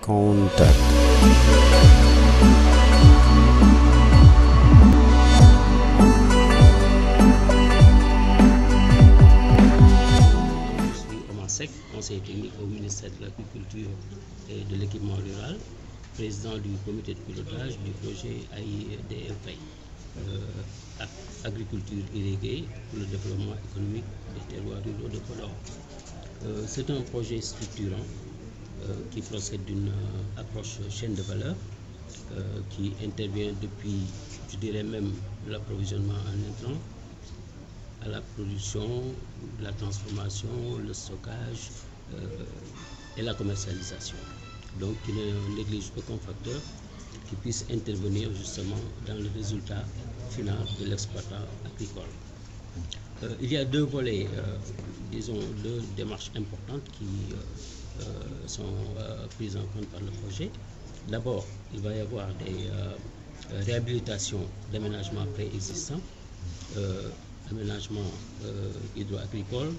contact. Conseiller technique au ministère de l'Agriculture et de l'Équipement rural, président du comité de pilotage du projet AIDFI, agriculture irriguée pour le développement économique des terroirs ruraux de Podor. C'est un projet structurant qui procède d'une approche chaîne de valeur qui intervient depuis, je dirais même, l'approvisionnement en intrants, à la production, la transformation, le stockage et la commercialisation. Donc il ne néglige aucun facteur qui puisse intervenir justement dans le résultat final de l'exploitant agricole. Il y a deux volets, disons deux démarches importantes qui sont prises en compte par le projet. D'abord, il va y avoir des réhabilitations d'aménagements préexistants, aménagement hydro-agricole,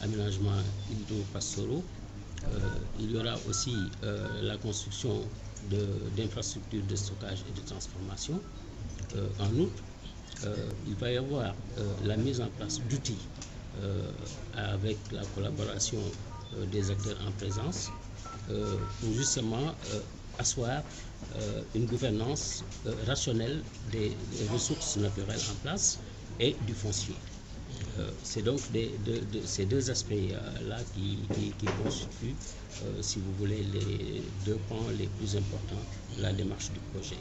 aménagement hydro-pastoraux. Il y aura aussi la construction d'infrastructures de stockage et de transformation. En outre, il va y avoir la mise en place d'outils avec la collaboration des acteurs en présence pour justement asseoir une gouvernance rationnelle des ressources naturelles en place et du foncier. C'est donc ces deux aspects-là qui constituent, si vous voulez, les deux points les plus importants de la démarche du projet.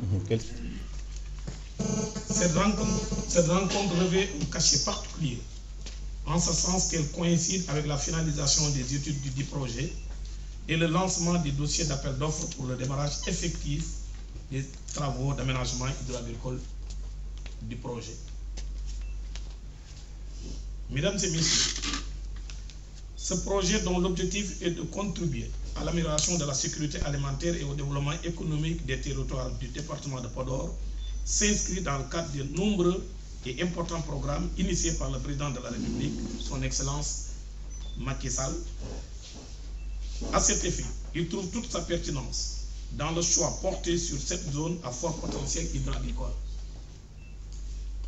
Cette rencontre revêt un cachet particulier, en ce sens qu'elle coïncide avec la finalisation des études du dit projet et le lancement des dossiers d'appel d'offres pour le démarrage effectif des travaux d'aménagement hydro-agricole du projet. Mesdames et messieurs, ce projet dont l'objectif est de contribuer à l'amélioration de la sécurité alimentaire et au développement économique des territoires du département de Podor s'inscrit dans le cadre de nombreux et importants programmes initiés par le président de la République, son Excellence Macky Sall. À cet effet, il trouve toute sa pertinence dans le choix porté sur cette zone à fort potentiel hydro-agricole.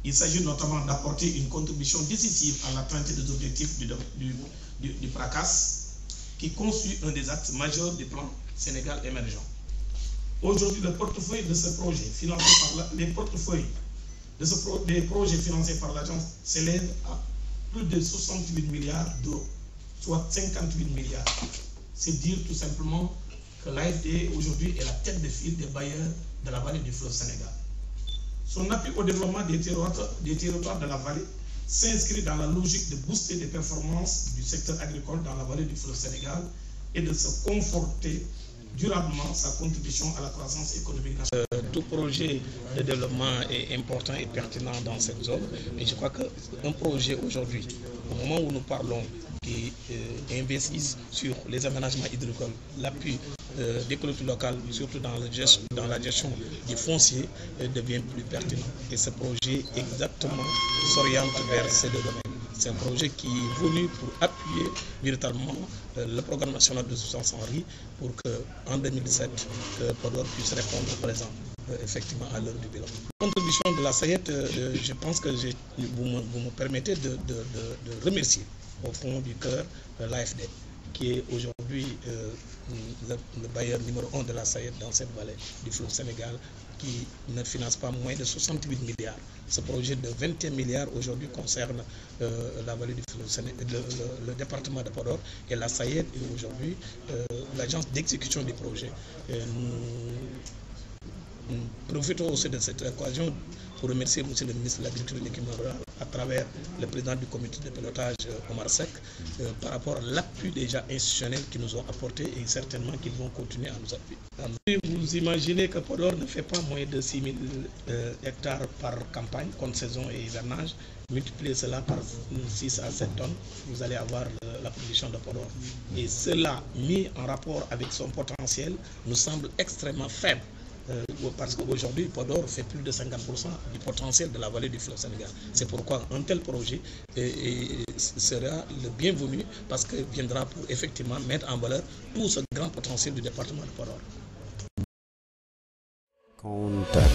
Il s'agit notamment d'apporter une contribution décisive à l'atteinte des objectifs du PRACAS, qui constitue un des axes majeurs du plan Sénégal émergent. Aujourd'hui, le portefeuille de ce projet financé par des projets financés par l'agence s'élève à plus de 68 milliards d'euros, soit 58 milliards. C'est dire tout simplement que l'AFD aujourd'hui est la tête de file des bailleurs de la vallée du fleuve Sénégal. Son appui au développement des territoires de la vallée s'inscrit dans la logique de booster les performances du secteur agricole dans la vallée du fleuve Sénégal et de se conforter durablement sa contribution à la croissance économique nationale. Tout projet de développement est important et pertinent dans cette zone, mais je crois qu'un projet aujourd'hui, au moment où nous parlons, qui investissent sur les aménagements hydricoles, l'appui des collectivités locales, surtout dans la gestion du foncier, devient plus pertinent. Et ce projet exactement s'oriente vers ces deux domaines. C'est un projet qui est venu pour appuyer véritablement le programme national de subsistance en riz pour qu'en 2017, Podor puisse répondre présent effectivement à l'heure du bilan. La contribution de la SAED, je pense que vous me permettez de remercier au fond du cœur l'AFD, qui est aujourd'hui le bailleur numéro 1 de la SAED dans cette vallée du fleuve Sénégal, qui ne finance pas moins de 68 milliards. Ce projet de 21 milliards aujourd'hui concerne la vallée du fleuve Sénégal, le département de Podor, et la SAED est aujourd'hui l'agence d'exécution du projet. Nous profitons aussi de cette occasion pour remercier M. le ministre de l'Agriculture et de l'Équipement rural à travers le président du comité de pilotage Omar Seck par rapport à l'appui déjà institutionnel qu'ils nous ont apporté et certainement qu'ils vont continuer à nous appuyer. Vous imaginez que Podor ne fait pas moins de 6 000 hectares par campagne, contre saison et hivernage. Multipliez cela par 6 à 7 tonnes, vous allez avoir la production de Podor. Et cela, mis en rapport avec son potentiel, nous semble extrêmement faible. Parce qu'aujourd'hui, Podor fait plus de 50% du potentiel de la vallée du fleuve Sénégal. C'est pourquoi un tel projet sera le bienvenu, parce qu'il viendra pour effectivement mettre en valeur tout ce grand potentiel du département de Podor. contact.